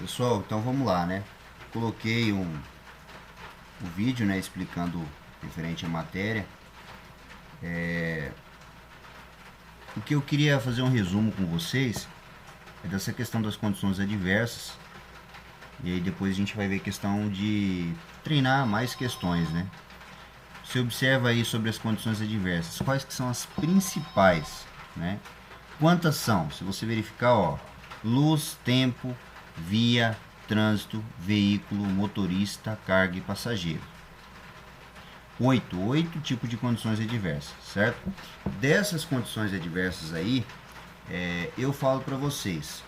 Pessoal, então vamos lá, né? Coloquei um vídeo, né, explicando referente à matéria. O que eu queria fazer um resumo com vocês é dessa questão das condições adversas. E aí depois a gente vai ver a questão de treinar mais questões, né? Você observa aí sobre as condições adversas, quais que são as principais, né? Quantas são? Se você verificar, ó, luz, tempo, via, trânsito, veículo, motorista, carga e passageiro. Oito tipos de condições adversas, certo? Dessas condições adversas aí, eu falo para vocês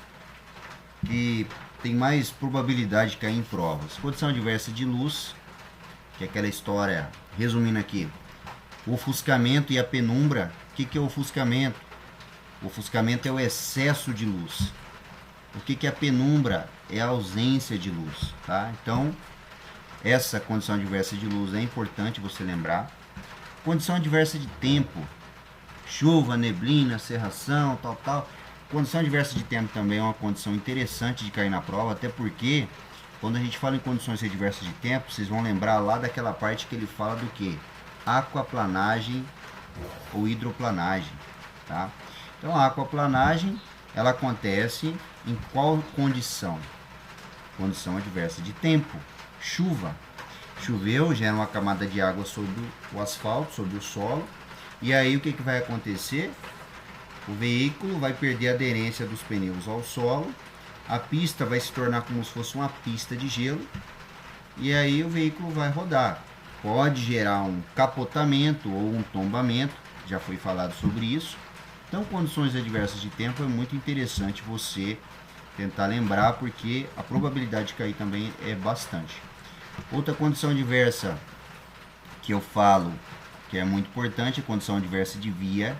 que tem mais probabilidade de cair em provas. Condição adversa de luz, que é aquela história, resumindo aqui, o ofuscamento e a penumbra. O que é o ofuscamento? O ofuscamento é o excesso de luz. O que é a penumbra? É a ausência de luz, tá? Então, essa condição adversa de luz é importante você lembrar. Condição adversa de tempo, chuva, neblina, cerração, tal. Condição adversa de tempo também é uma condição interessante de cair na prova, até porque quando a gente fala em condições adversas de tempo, vocês vão lembrar lá daquela parte que ele fala do que? Aquaplanagem ou hidroplanagem, tá? Então a aquaplanagem, ela acontece em qual condição? Condição adversa de tempo, chuva. Choveu, gera uma camada de água sobre o asfalto, sobre o solo, e aí o que vai acontecer? O veículo vai perder a aderência dos pneus ao solo, a pista vai se tornar como se fosse uma pista de gelo, e aí o veículo vai rodar. Pode gerar um capotamento ou um tombamento, já foi falado sobre isso. Então, condições adversas de tempo é muito interessante você tentar lembrar, porque a probabilidade de cair também é bastante. Outra condição adversa que eu falo que é muito importante é a condição adversa de via,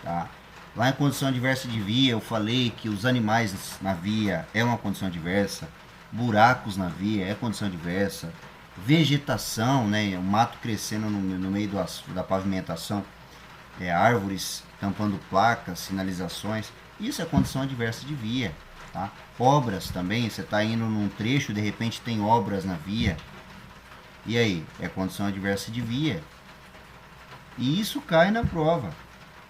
tá? Lá em condição adversa de via eu falei que os animais na via é uma condição adversa, buracos na via é condição adversa, vegetação, né, o mato crescendo no meio da pavimentação, árvores tampando placas, sinalizações, isso é condição adversa de via, tá? Obras também, você está indo num trecho, de repente tem obras na via, e aí? É condição adversa de via. E isso cai na prova,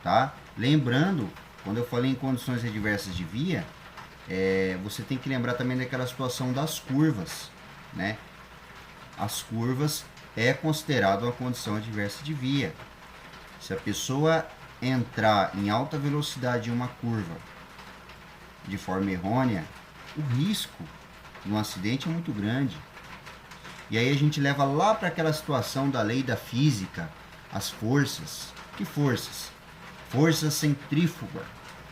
tá? Lembrando, quando eu falei em condições adversas de via, você tem que lembrar também daquela situação das curvas, né? As curvas é considerado uma condição adversa de via. Se a pessoa entrar em alta velocidade em uma curva de forma errônea, o risco de um acidente é muito grande. E aí a gente leva lá para aquela situação da lei da física, as forças. Que forças? Força centrífuga.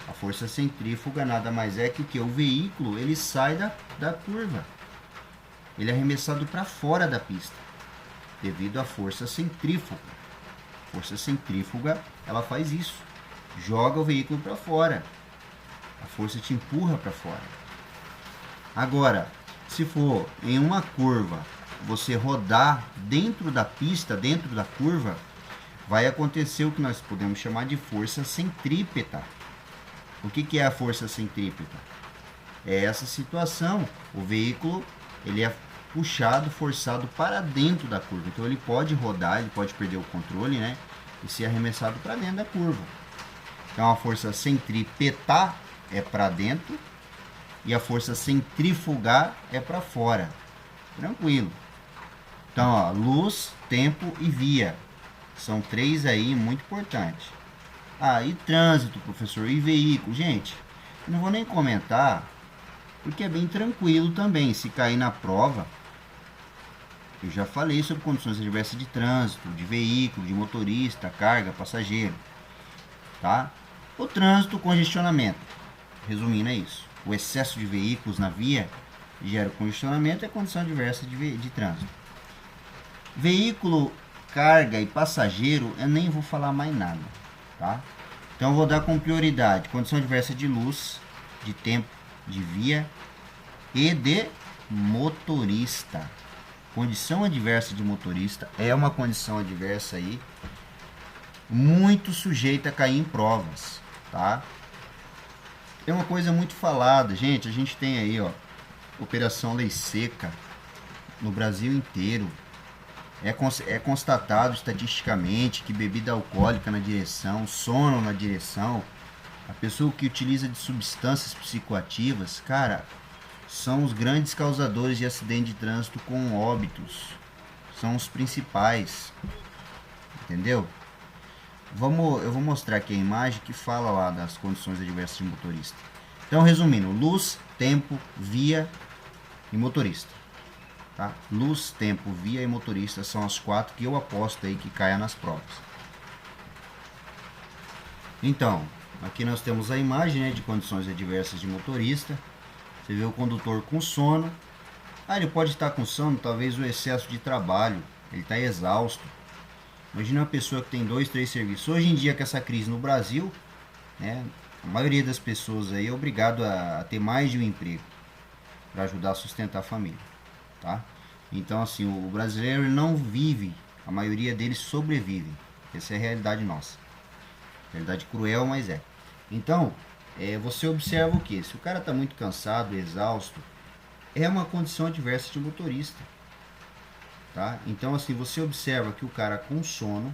A força centrífuga nada mais é que o veículo ele sai da curva. Ele é arremessado para fora da pista, devido à força centrífuga. A força centrífuga, ela faz isso. Joga o veículo para fora. A força te empurra para fora. Agora, se for em uma curva, você rodar dentro da pista, dentro da curva, vai acontecer o que nós podemos chamar de força centrípeta. O que é a força centrípeta? É essa situação. O veículo ele é puxado, forçado para dentro da curva. Então ele pode rodar, ele pode perder o controle, né? E ser arremessado para dentro da curva. Então a força centrípeta é para dentro e a força centrífuga é para fora. Tranquilo. Então, ó, luz, tempo e via. São três aí muito importantes. Ah, e trânsito, professor, e veículo. Gente, não vou nem comentar, porque é bem tranquilo também. Se cair na prova, eu já falei sobre condições adversas de trânsito, de veículo, de motorista, carga, passageiro. Tá? O trânsito, congestionamento. Resumindo, é isso. O excesso de veículos na via gera congestionamento, é condição adversa de trânsito. Veículo, carga e passageiro, eu nem vou falar mais nada, tá? Então eu vou dar com prioridade condição adversa de luz, de tempo, de via e de motorista. Condição adversa de motorista é uma condição adversa aí muito sujeita a cair em provas, tá? É uma coisa muito falada, gente. A gente tem aí, ó, Operação Lei Seca, no Brasil inteiro, é constatado estatisticamente que bebida alcoólica na direção, sono na direção, a pessoa que utiliza de substâncias psicoativas, cara, são os grandes causadores de acidente de trânsito com óbitos. São os principais. Entendeu? Eu vou mostrar aqui a imagem que fala lá das condições adversas de motorista. Então, resumindo, luz, tempo, via e motorista. Tá? Luz, tempo, via e motorista são as 4 que eu aposto aí que caia nas provas. Então, aqui nós temos a imagem, né, de condições adversas de motorista. Você vê o condutor com sono. Ele pode estar com sono, talvez o excesso de trabalho. Ele está exausto. Imagina uma pessoa que tem 2, 3 serviços. Hoje em dia, com essa crise no Brasil, né, a maioria das pessoas aí é obrigado a ter mais de um emprego para ajudar a sustentar a família. Tá? Então, assim, o brasileiro não vive, a maioria deles sobrevive. Essa é a realidade nossa. Realidade cruel, mas é. Então, você observa o que? Se o cara está muito cansado, exausto, é uma condição adversa de motorista. Tá? Então, assim, você observa que o cara com sono,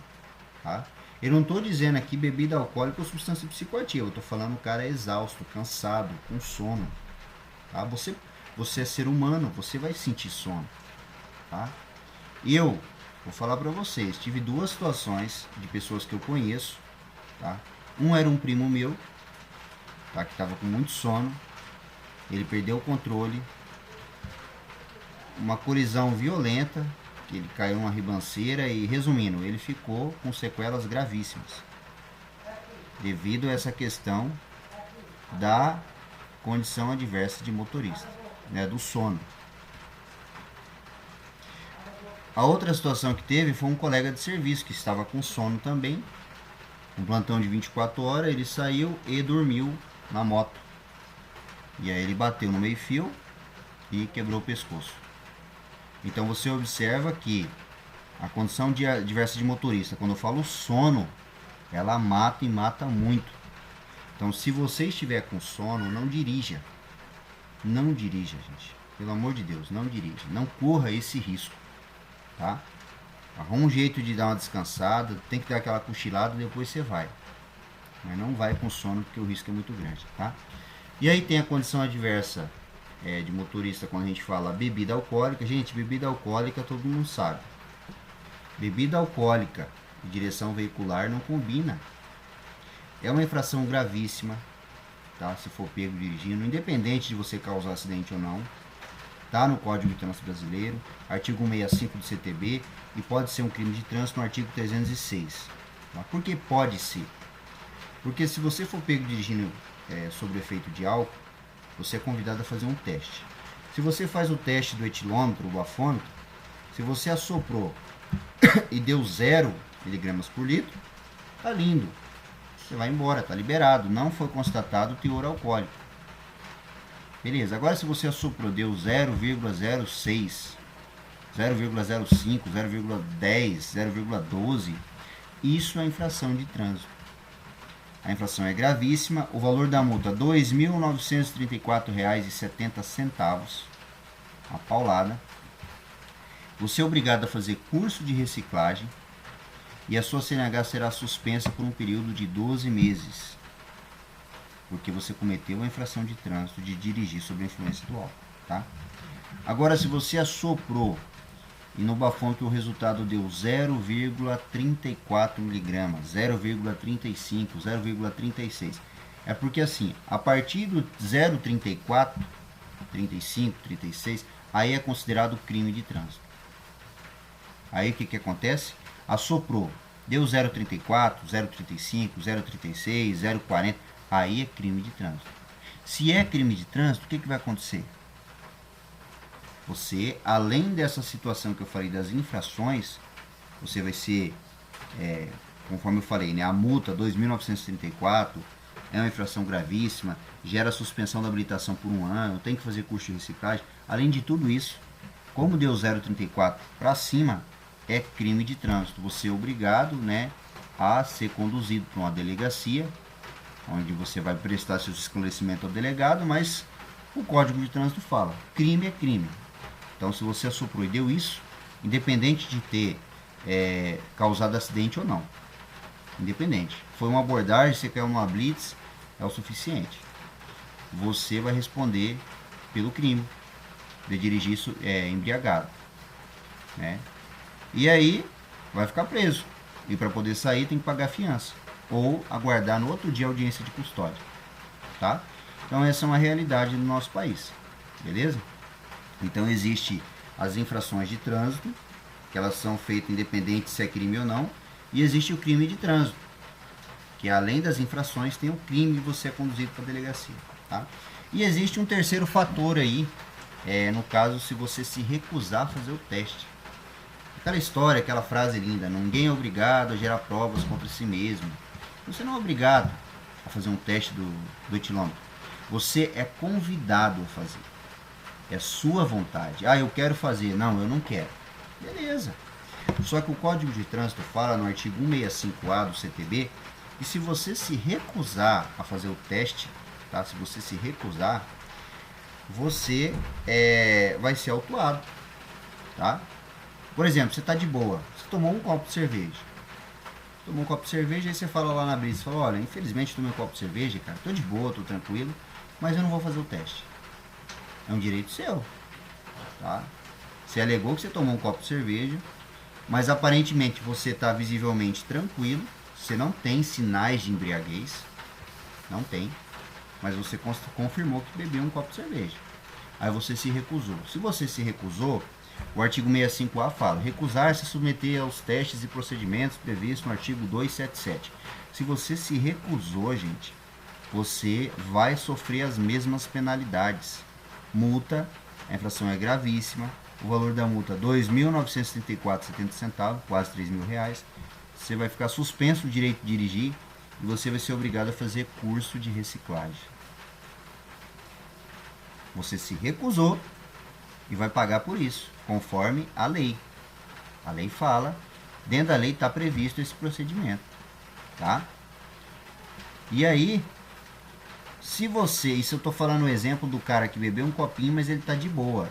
tá? Eu não estou dizendo aqui bebida alcoólica ou substância psicoativa, eu estou falando o cara é exausto, cansado, com sono. Tá? Você é ser humano, você vai sentir sono. Tá? Eu vou falar para vocês, tive 2 situações de pessoas que eu conheço. Tá? Um era um primo meu, tá? Que estava com muito sono, ele perdeu o controle, uma colisão violenta, que ele caiu numa ribanceira e, resumindo, ele ficou com sequelas gravíssimas devido a essa questão da condição adversa de motorista, né, do sono. A outra situação que teve foi um colega de serviço que estava com sono também, um plantão de 24 horas, ele saiu e dormiu na moto. E aí ele bateu no meio-fio e quebrou o pescoço. Então você observa que a condição adversa de motorista, quando eu falo sono, ela mata e mata muito. Então se você estiver com sono, não dirija. Não dirija, gente. Pelo amor de Deus, não dirija. Não corra esse risco. Tá? Arruma um jeito de dar uma descansada, tem que dar aquela cochilada e depois você vai. Mas não vai com sono porque o risco é muito grande. Tá? E aí tem a condição adversa de motorista quando a gente fala bebida alcoólica. Gente, bebida alcoólica todo mundo sabe. Bebida alcoólica e direção veicular não combina. É uma infração gravíssima, tá? Se for pego dirigindo, independente de você causar acidente ou não. Tá no Código de Trânsito Brasileiro, artigo 165 do CTB, e pode ser um crime de trânsito no artigo 306. Tá? Por que pode ser? Porque se você for pego dirigindo sob efeito de álcool, você é convidado a fazer um teste. Se você faz o teste do etilômetro, o bafômetro, se você assoprou e deu 0 miligramas por litro, tá lindo. Você vai embora, tá liberado. Não foi constatado teor alcoólico. Beleza, agora se você assoprou, deu 0,06, 0,05, 0,10, 0,12, isso é infração de trânsito. A infração é gravíssima, o valor da multa R$ 2.934,70, uma paulada. Você é obrigado a fazer curso de reciclagem e a sua CNH será suspensa por um período de 12 meses, porque você cometeu a infração de trânsito de dirigir sob a influência do álcool. Tá? Agora, se você assoprou e no bafômetro o resultado deu 0,34 miligramas, 0,35, 0,36. É porque assim, a partir do 0,34, 35, 36, aí é considerado crime de trânsito. Aí o que acontece? Assoprou, deu 0,34, 0,35, 0,36, 0,40, aí é crime de trânsito. Se é crime de trânsito, o que vai acontecer? Você, além dessa situação que eu falei das infrações, você vai ser, conforme eu falei, né, a multa 2.934 é uma infração gravíssima, gera suspensão da habilitação por 1 ano, tem que fazer curso de reciclagem. Além de tudo isso, como deu 0,34 para cima, é crime de trânsito. Você é obrigado, né, a ser conduzido para uma delegacia, onde você vai prestar seu esclarecimento ao delegado, mas O Código de Trânsito fala, crime é crime. Então, se você assoprou e deu isso, independente de ter causado acidente ou não, independente. Foi uma abordagem, você caiu numa blitz, é o suficiente. Você vai responder pelo crime de dirigir isso embriagado, né? E aí vai ficar preso. E para poder sair tem que pagar fiança ou aguardar no outro dia a audiência de custódia, tá? Então essa é uma realidade no nosso país, beleza? Então existe as infrações de trânsito, que elas são feitas independente se é crime ou não, e existe o crime de trânsito, que além das infrações tem o crime de você é conduzido para a delegacia, tá? E existe um terceiro fator aí, no caso se você se recusar a fazer o teste. Aquela história, aquela frase linda, ninguém é obrigado a gerar provas contra si mesmo. Você não é obrigado a fazer um teste do etilômetro. Você é convidado a fazer. É sua vontade. Ah, eu quero fazer. Não, eu não quero. Beleza. Só que o Código de Trânsito fala no artigo 165A do CTB que se você se recusar a fazer o teste, tá? Se você se recusar, você vai ser autuado, tá? Por exemplo, você está de boa, você tomou um copo de cerveja. Tomou um copo de cerveja, aí você fala lá na brisa, você fala, olha, infelizmente tomei um copo de cerveja, cara, tô de boa, tô tranquilo, mas eu não vou fazer o teste. É um direito seu, tá? Você alegou que você tomou um copo de cerveja, mas aparentemente você está visivelmente tranquilo, você não tem sinais de embriaguez, não tem, mas você confirmou que bebeu um copo de cerveja. Aí você se recusou. Se você se recusou, o artigo 65A fala, recusar-se a submeter aos testes e procedimentos previstos no artigo 277. Se você se recusou, gente, você vai sofrer as mesmas penalidades. Multa, a infração é gravíssima, o valor da multa R$ 2.934,70, quase R$ 3.000. Você vai ficar suspenso o direito de dirigir e você vai ser obrigado a fazer curso de reciclagem. Você se recusou e vai pagar por isso, conforme a lei. A lei fala, dentro da lei está previsto esse procedimento, tá? E aí, se você, isso eu estou falando o exemplo do cara que bebeu um copinho, mas ele está de boa.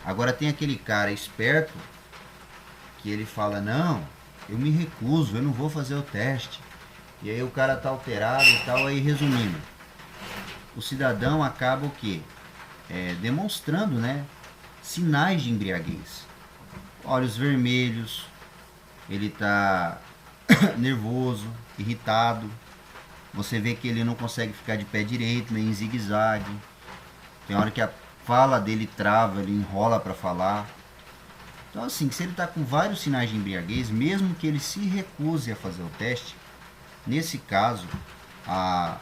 Agora tem aquele cara esperto que ele fala, não, eu me recuso, eu não vou fazer o teste. E aí o cara tá alterado e tal, aí resumindo, o cidadão acaba o quê? Demonstrando, né, sinais de embriaguez. Olhos vermelhos, ele tá nervoso, irritado. Você vê que ele não consegue ficar de pé direito, nem em zigue-zague. Tem hora que a fala dele trava, ele enrola para falar. Então assim, se ele está com vários sinais de embriaguez, mesmo que ele se recuse a fazer o teste, nesse caso, a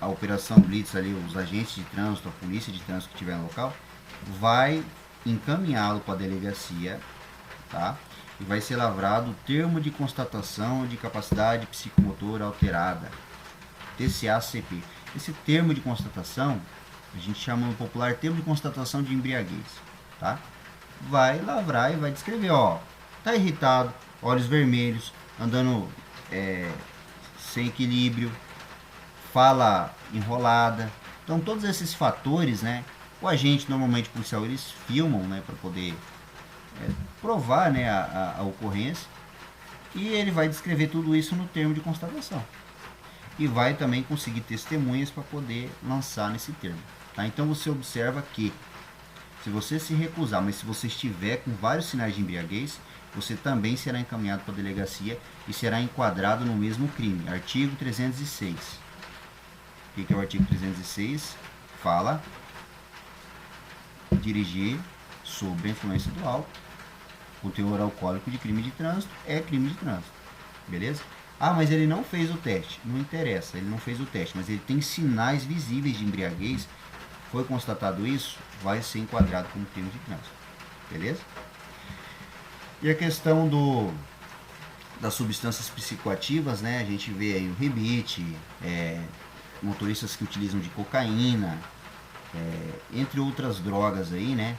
operação Blitz ali, os agentes de trânsito, a polícia de trânsito que estiver no local, vai encaminhá-lo para a delegacia, tá? E vai ser lavrado o termo de constatação de capacidade psicomotora alterada, TCA-CP. Esse termo de constatação, a gente chama no popular termo de constatação de embriaguez, tá? Vai lavrar e vai descrever, ó, tá irritado, olhos vermelhos, andando sem equilíbrio, fala enrolada. Então todos esses fatores, né, o agente normalmente policial eles filmam, né, para poder provar, né, a ocorrência, e ele vai descrever tudo isso no termo de constatação e vai também conseguir testemunhas para poder lançar nesse termo, tá? Então você observa que se você se recusar, mas se você estiver com vários sinais de embriaguez, você também será encaminhado para a delegacia e será enquadrado no mesmo crime. Artigo 306. O que é o artigo 306? Fala dirigir sob a influência do álcool, com teor alcoólico de crime de trânsito, é crime de trânsito. Beleza? Ah, mas ele não fez o teste. Não interessa, ele não fez o teste, mas ele tem sinais visíveis de embriaguez. Foi constatado isso, vai ser enquadrado como crime de trânsito. Beleza? E a questão das substâncias psicoativas, né? A gente vê aí o rebite, motoristas que utilizam de cocaína, entre outras drogas aí, né?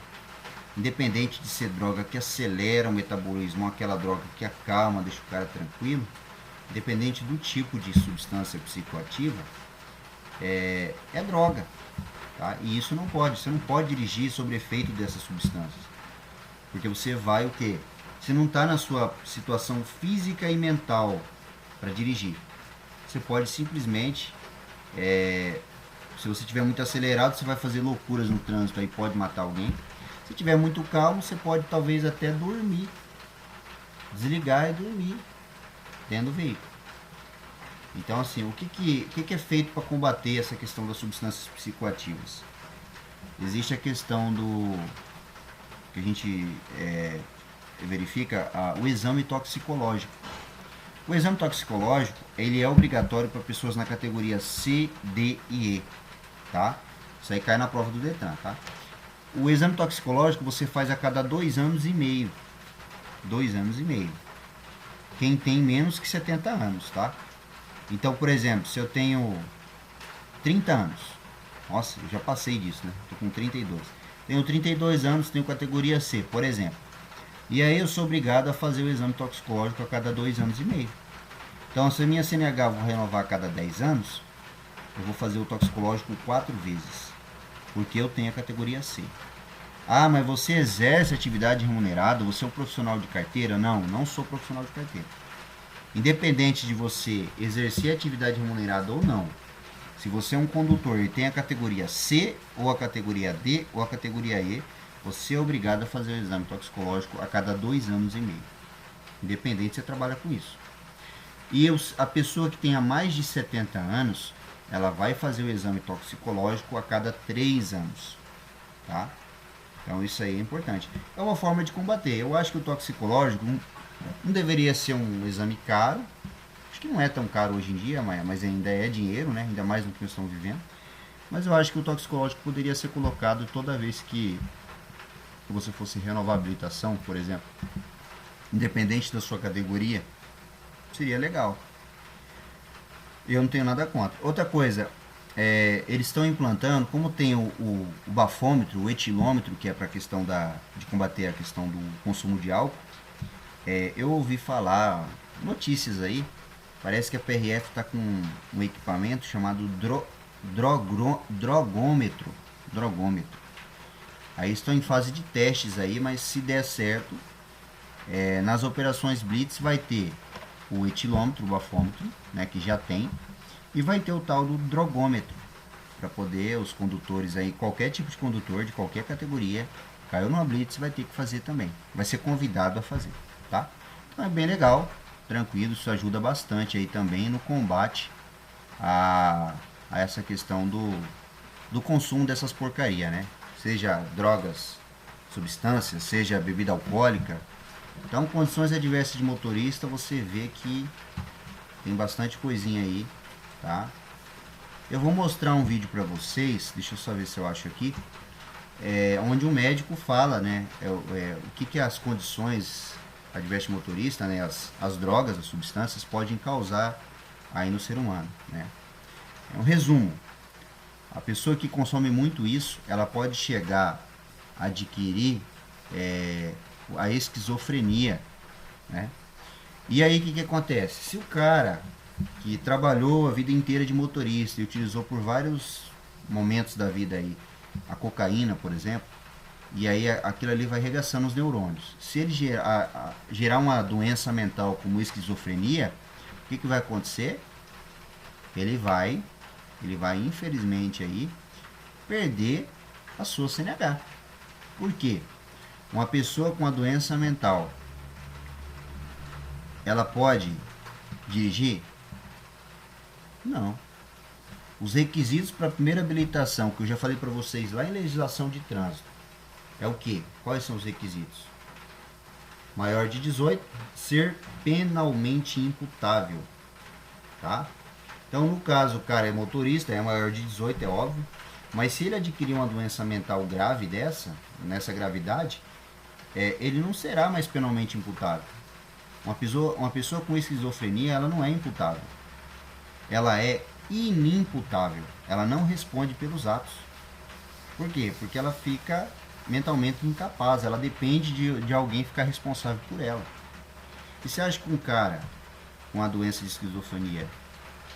Independente de ser droga que acelera o metabolismo ou aquela droga que acalma, deixa o cara tranquilo, independente do tipo de substância psicoativa, é droga. tá? E isso não pode, você não pode dirigir sob efeito dessas substâncias, porque você vai o quê? Você não está na sua situação física e mental para dirigir. Você pode simplesmente, se você estiver muito acelerado, você vai fazer loucuras no trânsito, aí pode matar alguém. Se estiver muito calmo, você pode talvez até dormir, desligar e dormir dentro do veículo. Então, assim, o que é feito para combater essa questão das substâncias psicoativas? Existe a questão do que a gente verifica o exame toxicológico. O exame toxicológico ele é obrigatório para pessoas na categoria C, D e E, tá? Isso aí cai na prova do Detran, tá? O exame toxicológico você faz a cada 2 anos e meio. 2 anos e meio. Quem tem menos que 70 anos, tá? Então, por exemplo, se eu tenho 30 anos, nossa, eu já passei disso, né? Tô com 32. Tenho 32 anos, tenho categoria C, por exemplo. E aí eu sou obrigado a fazer o exame toxicológico a cada 2 anos e meio. Então, se a minha CNH eu vou renovar a cada 10 anos, eu vou fazer o toxicológico 4 vezes, porque eu tenho a categoria C. Ah, mas você exerce atividade remunerada, você é um profissional de carteira? Não, não sou profissional de carteira. Independente de você exercer atividade remunerada ou não, se você é um condutor e tem a categoria C, ou a categoria D, ou a categoria E, você é obrigado a fazer o exame toxicológico a cada 2 anos e meio. Independente se você trabalha com isso. E a pessoa que tenha mais de 70 anos, ela vai fazer o exame toxicológico a cada 3 anos. Tá? Então isso aí é importante. É uma forma de combater. Eu acho que o toxicológico não deveria ser um exame caro. Acho que não é tão caro hoje em dia, mas ainda é dinheiro, né? Ainda mais no que nós estamos vivendo. Mas eu acho que o toxicológico poderia ser colocado toda vez que você fosse renovar a habilitação, por exemplo. Independente da sua categoria, seria legal. Eu não tenho nada contra. Outra coisa, eles estão implantando, como tem o bafômetro, o etilômetro, que é para a questão de combater a questão do consumo de álcool. Eu ouvi falar, notícias aí, parece que a PRF está com um equipamento chamado drogômetro. Aí estão em fase de testes aí, mas se der certo, nas operações Blitz vai ter o etilômetro, o bafômetro, né, que já tem, e vai ter o tal do drogômetro, para poder os condutores aí, qualquer tipo de condutor, de qualquer categoria, caiu numa Blitz, vai ter que fazer também. Vai ser convidado a fazer, tá? Então é bem legal, tranquilo, isso ajuda bastante aí também no combate a essa questão do consumo dessas porcarias, né? Seja drogas, substâncias, seja bebida alcoólica. Então, condições adversas de motorista, você vê que tem bastante coisinha aí, tá? Eu vou mostrar um vídeo para vocês, deixa eu só ver se eu acho aqui, onde o médico fala, né, o que as condições adversas de motorista, né, as drogas, as substâncias podem causar aí no ser humano, né? É um resumo. A pessoa que consome muito isso, ela pode chegar a adquirir a esquizofrenia, né? E aí o que acontece? Se o cara que trabalhou a vida inteira de motorista e utilizou por vários momentos da vida aí a cocaína, por exemplo, e aí aquilo ali vai arregaçando os neurônios. Se ele gerar uma doença mental como esquizofrenia, o que vai acontecer? Ele vai infelizmente aí perder a sua CNH. Por quê? Uma pessoa com a doença mental, ela pode dirigir? Não. Os requisitos para a primeira habilitação, que eu já falei para vocês lá em legislação de trânsito, é o quê? Quais são os requisitos? Maior de 18, ser penalmente imputável, tá? Então, no caso, o cara é motorista, é maior de 18, é óbvio, mas se ele adquirir uma doença mental grave nessa gravidade, ele não será mais penalmente imputável. Uma pessoa com esquizofrenia, ela não é imputável. Ela é inimputável. Ela não responde pelos atos. Por quê? Porque ela fica mentalmente incapaz. Ela depende de alguém ficar responsável por ela. E você acha que um cara com a doença de esquizofrenia,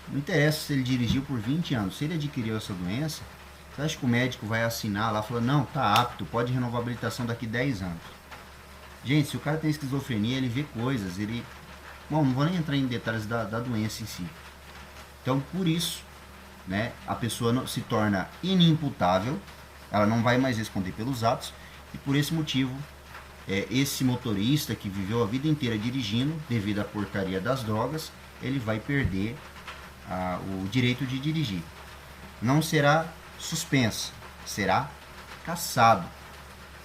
não interessa se ele dirigiu por 20 anos, se ele adquiriu essa doença, Você acha que o médico vai assinar lá, falando, não, tá apto, pode renovar a habilitação daqui 10 anos? Gente, se o cara tem esquizofrenia, ele vê coisas, ele... Bom, não vou nem entrar em detalhes da doença em si. Então, por isso, né, a pessoa não, se torna inimputável, ela não vai mais responder pelos atos, e por esse motivo, esse motorista que viveu a vida inteira dirigindo, devido à porcaria das drogas, ele vai perder o direito de dirigir. Não será suspenso, será cassado,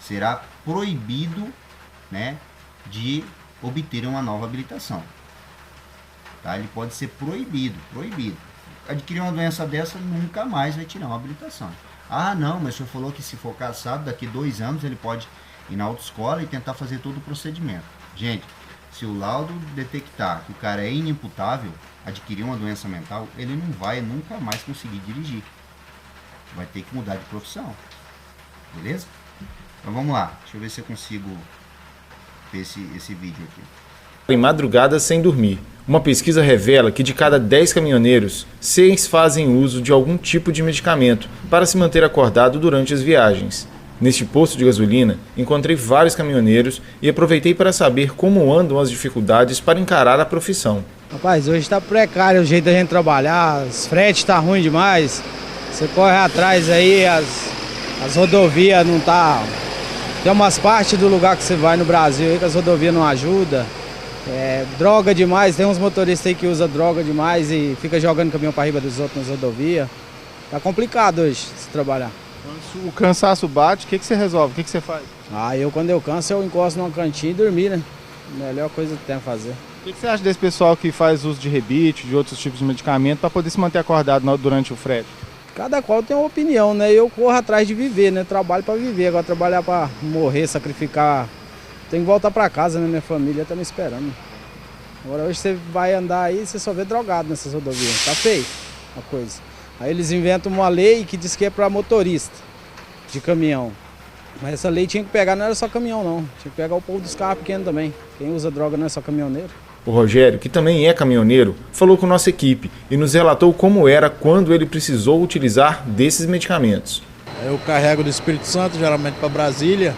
será proibido, né, de obter uma nova habilitação. Tá? Ele pode ser proibido. Adquirir uma doença dessa, nunca mais vai tirar uma habilitação. Ah, não, mas o senhor falou que se for cassado, daqui 2 anos ele pode ir na autoescola e tentar fazer todo o procedimento. Gente, se o laudo detectar que o cara é inimputável, adquirir uma doença mental, ele não vai nunca mais conseguir dirigir. Vai ter que mudar de profissão. Beleza? Então vamos lá. Deixa eu ver se eu consigo ver esse vídeo aqui. Em madrugada sem dormir. Uma pesquisa revela que de cada 10 caminhoneiros, 6 fazem uso de algum tipo de medicamento para se manter acordado durante as viagens. Neste posto de gasolina, encontrei vários caminhoneiros e aproveitei para saber como andam as dificuldades para encarar a profissão. Rapaz, hoje está precário o jeito da gente trabalhar, os fretes tá ruim demais. Você corre atrás aí, as rodovias não tá... Tem umas partes do lugar que você vai no Brasil aí que as rodovias não ajudam. Droga demais, tem uns motoristas aí que usam droga demais e fica jogando caminhão para riba dos outros nas rodovias. Tá complicado hoje se trabalhar. Quando o cansaço bate, o que você resolve? O que você faz? Quando eu canso, eu encosto numa cantinha e dormir, né? Melhor coisa que tem a fazer. O que você acha desse pessoal que faz uso de rebite, de outros tipos de medicamento, para poder se manter acordado durante o frete? Cada qual tem uma opinião, né? Eu corro atrás de viver, né? Trabalho para viver, agora trabalhar para morrer, sacrificar. Tem que voltar para casa, né? Minha família tá me esperando. Agora hoje você vai andar aí, você só vê drogado nessas rodovias. Tá feio a coisa. Aí eles inventam uma lei que diz que é para motorista de caminhão. Mas essa lei tinha que pegar, não era só caminhão não. Tinha que pegar o povo dos carros pequenos também. Quem usa droga não é só caminhoneiro. O Rogério, que também é caminhoneiro, falou com nossa equipe e nos relatou como era quando ele precisou utilizar desses medicamentos. Eu carrego do Espírito Santo, geralmente para Brasília,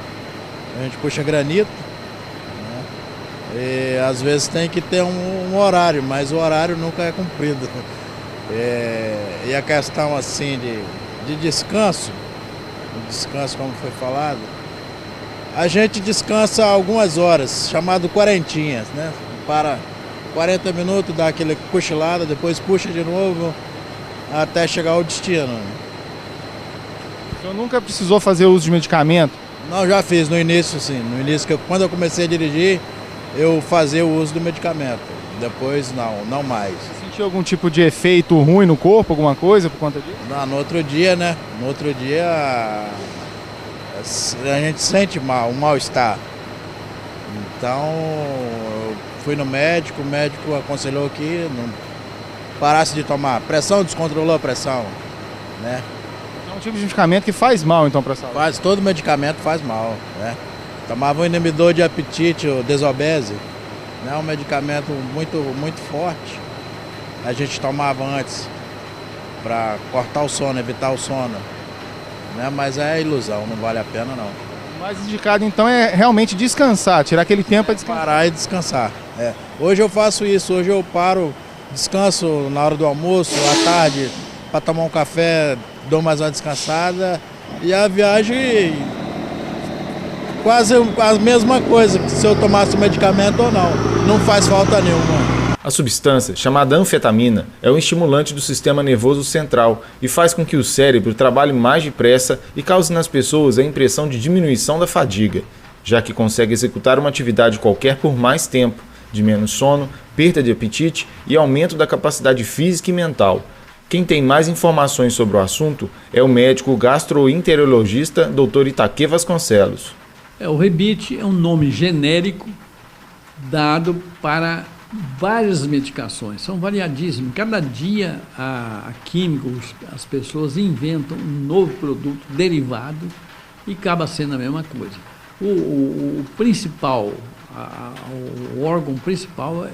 a gente puxa granito, né? E às vezes tem que ter um horário, mas o horário nunca é cumprido. E a questão assim de descanso, como foi falado, a gente descansa algumas horas, chamado quarentinhas, né? Para 40 minutos, dá aquela cochilada, depois puxa de novo até chegar ao destino. O senhor nunca precisou fazer uso de medicamento? Não, já fiz no início, sim. No início, quando eu comecei a dirigir, eu fazia o uso do medicamento. Depois não mais. Você sentiu algum tipo de efeito ruim no corpo, alguma coisa por conta disso? Não, no outro dia, né? No outro dia a gente sente um mal-estar. Então eu fui no médico, o médico aconselhou que não parasse de tomar. Pressão, descontrolou a pressão, né? É um tipo de medicamento que faz mal então para a saúde? Todo medicamento faz mal, né? Tomava um inibidor de apetite, o Desobese, né? Um medicamento muito forte. A gente tomava antes para cortar o sono, evitar o sono, né? Mas é ilusão, não vale a pena não. O mais indicado então é realmente descansar, tirar aquele tempo para descansar. Parar e descansar. Hoje eu faço isso, hoje eu paro, descanso na hora do almoço, à tarde, para tomar um café, dou mais uma descansada e a viagem quase a mesma coisa que se eu tomasse o medicamento ou não faz falta nenhuma. A substância, chamada anfetamina, é um estimulante do sistema nervoso central e faz com que o cérebro trabalhe mais depressa e cause nas pessoas a impressão de diminuição da fadiga, já que consegue executar uma atividade qualquer por mais tempo, de menos sono, perda de apetite e aumento da capacidade física e mental. Quem tem mais informações sobre o assunto é o médico gastroenterologista Dr. Itaque Vasconcelos. O rebite é um nome genérico dado para várias medicações, são variadíssimas. Cada dia a químicos, as pessoas inventam um novo produto derivado e acaba sendo a mesma coisa. O principal, o órgão principal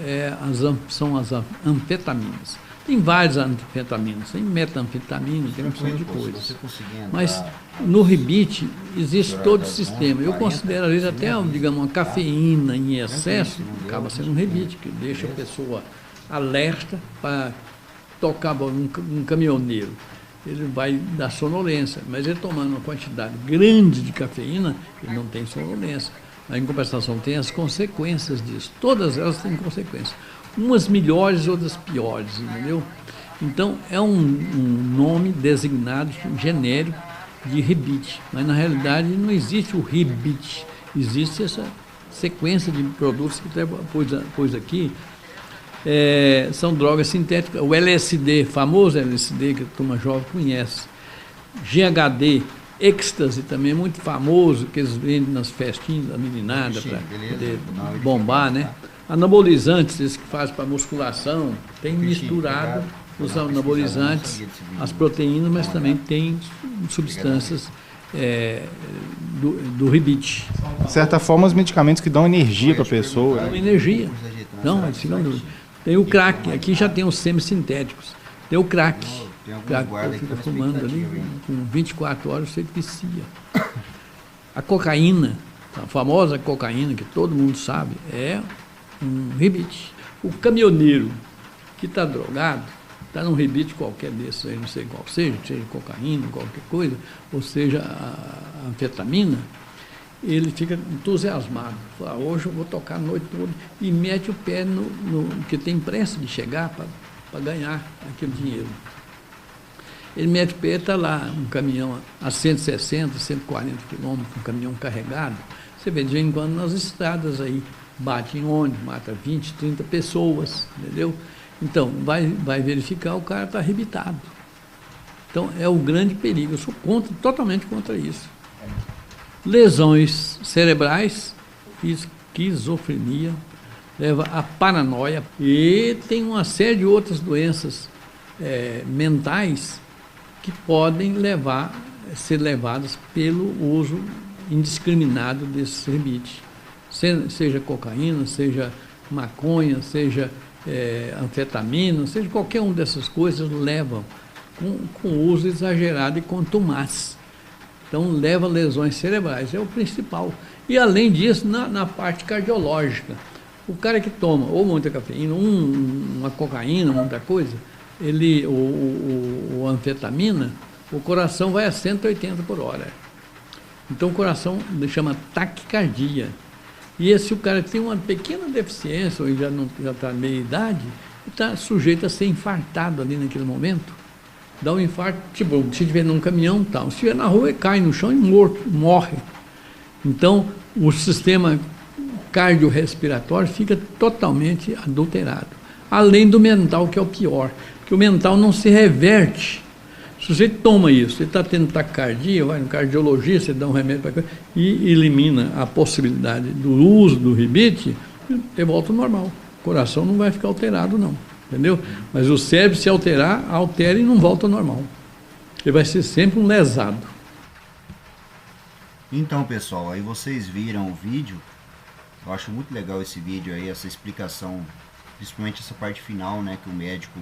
são as anfetaminas. Tem várias anfetaminas, tem metanfetamina, tem uma opção de coisas. Mas no rebite existe todo o sistema. Eu considero, às vezes, até, digamos, uma cafeína em excesso, acaba sendo um rebite, que deixa a pessoa alerta para tocar um caminhoneiro. Ele vai dar sonolência, mas ele tomando uma quantidade grande de cafeína, ele não tem sonolência. Mas, em compensação, tem as consequências disso. Todas elas têm consequências. Umas melhores, outras piores, entendeu? Então, é um nome designado, genérico, de rebite. Mas, na realidade, não existe o rebite. Existe essa sequência de produtos que até pôs aqui. São drogas sintéticas. O LSD, famoso LSD, que a turma jovem conhece. GHD, êxtase também é muito famoso, que eles vendem nas festinhas da meninada para poder bombar, né? Anabolizantes, esses que fazem para musculação, tem misturado os anabolizantes, as proteínas, mas também tem substâncias do rebite. De certa forma, os medicamentos que dão energia para a pessoa. Dão energia. Não, tem o crack, aqui já tem os semissintéticos. Tem o crack. O crack que fica fumando ali, com 24 horas você vicia. A cocaína, a famosa cocaína, que todo mundo sabe, é um rebite. O caminhoneiro que está drogado, está num rebite qualquer desses aí, não sei qual seja cocaína, qualquer coisa, ou seja, a anfetamina, ele fica entusiasmado. Fala, hoje eu vou tocar a noite toda, e mete o pé no que tem pressa de chegar para ganhar aquele dinheiro. Ele mete o pé, está lá, um caminhão a 160, 140 quilômetros, um caminhão carregado. Você vê de vez em quando nas estradas aí, bate em ônibus, mata 20, 30 pessoas, entendeu? Então, vai verificar, o cara está arrebitado. Então, é o grande perigo. Eu sou totalmente contra isso. Lesões cerebrais, esquizofrenia, leva a paranoia e tem uma série de outras doenças mentais que podem ser levadas pelo uso indiscriminado desses rebites. Seja cocaína, seja maconha, seja anfetamina, seja qualquer uma dessas coisas, levam com uso exagerado e contumaz. Então, leva lesões cerebrais, é o principal. E, além disso, na parte cardiológica, o cara que toma ou muita cafeína, uma cocaína, muita coisa, o anfetamina, o coração vai a 180 por hora. Então, o coração chama taquicardia. E se o cara tem uma pequena deficiência, ou já está meia idade, está sujeito a ser infartado ali naquele momento. Dá um infarto, tipo, se estiver num caminhão, tal. Se estiver na rua, ele cai no chão e morre. Então, o sistema cardiorrespiratório fica totalmente adulterado. Além do mental, que é o pior, porque o mental não se reverte. Se você toma isso, você está tendo taquicardia, vai no cardiologista, dá um remédio para e elimina a possibilidade do uso do rebite, ele volta ao normal. O coração não vai ficar alterado, não. Entendeu? Mas o cérebro, se altera e não volta ao normal. Ele vai ser sempre um lesado. Então, pessoal, aí vocês viram o vídeo. Eu acho muito legal esse vídeo aí, essa explicação, principalmente essa parte final, né, que o médico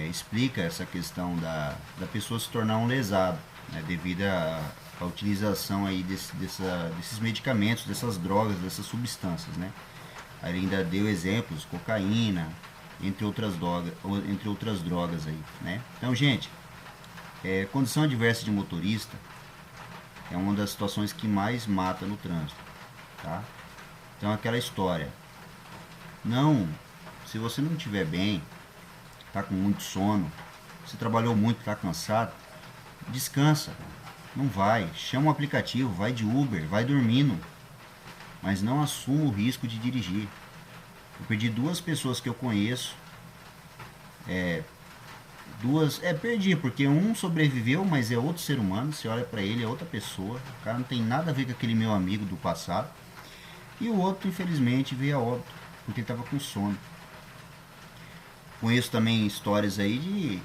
explica essa questão da pessoa se tornar um lesado, né, devido à utilização aí desses medicamentos, dessas drogas, dessas substâncias, né. Aí ele ainda deu exemplos, cocaína, entre outras drogas aí, né. Então, gente, condição adversa de motorista é uma das situações que mais mata no trânsito, tá? Então, aquela história, se você não estiver bem, tá com muito sono, você trabalhou muito, tá cansado, descansa, não vai, chama um aplicativo, vai de Uber, vai dormindo, mas não assuma o risco de dirigir. Eu perdi 2 pessoas que eu conheço, perdi, porque um sobreviveu, mas é outro ser humano, você olha pra ele, é outra pessoa, o cara não tem nada a ver com aquele meu amigo do passado, e o outro, infelizmente, veio a óbito, porque ele estava com sono. Conheço também histórias aí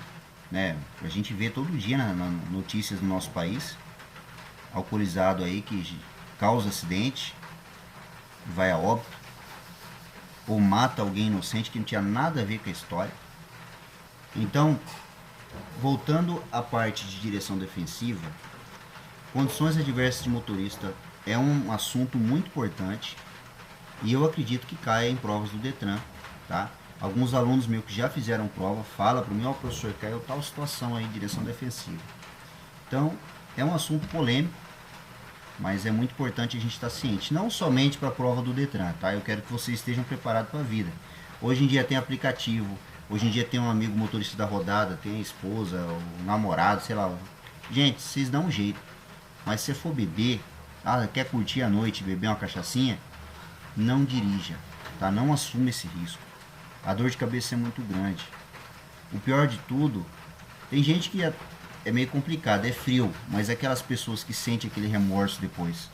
a gente vê todo dia nas notícias do nosso país, alcoolizado aí que causa acidente, vai a óbito, ou mata alguém inocente que não tinha nada a ver com a história. Então, voltando à parte de direção defensiva, condições adversas de motorista é um assunto muito importante e eu acredito que caia em provas do Detran, tá? Alguns alunos meus que já fizeram prova falam para mim, ó, professor, caiu tal situação aí de direção defensiva. Então, é um assunto polêmico, mas é muito importante a gente estar ciente, não somente para a prova do Detran, tá? Eu quero que vocês estejam preparados para a vida. Hoje em dia tem aplicativo, hoje em dia tem um amigo motorista da rodada, tem a esposa, o namorado, sei lá. Gente, vocês dão um jeito, mas se você for beber, quer curtir a noite, beber uma cachaçinha, não dirija, tá? Não assuma esse risco. A dor de cabeça é muito grande. O pior de tudo, tem gente que é meio complicado, é frio, mas é aquelas pessoas que sentem aquele remorso depois.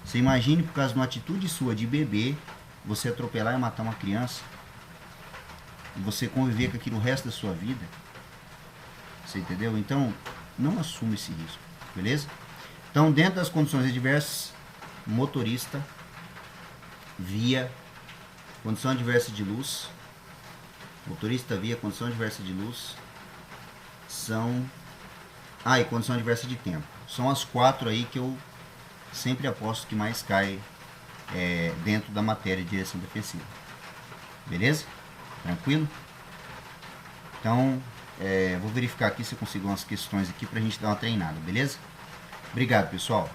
Você imagine, por causa de uma atitude sua de beber, você atropelar e matar uma criança, e você conviver com aquilo o resto da sua vida. Você entendeu? Então, não assuma esse risco, beleza? Então, dentro das condições adversas, motorista, via, condição adversa de luz, motorista via, condição adversa de luz, e condição adversa de tempo. São as 4 aí que eu sempre aposto que mais cai dentro da matéria de direção defensiva. Beleza? Tranquilo? Então, vou verificar aqui se eu consigo umas questões aqui pra gente dar uma treinada, beleza? Obrigado, pessoal.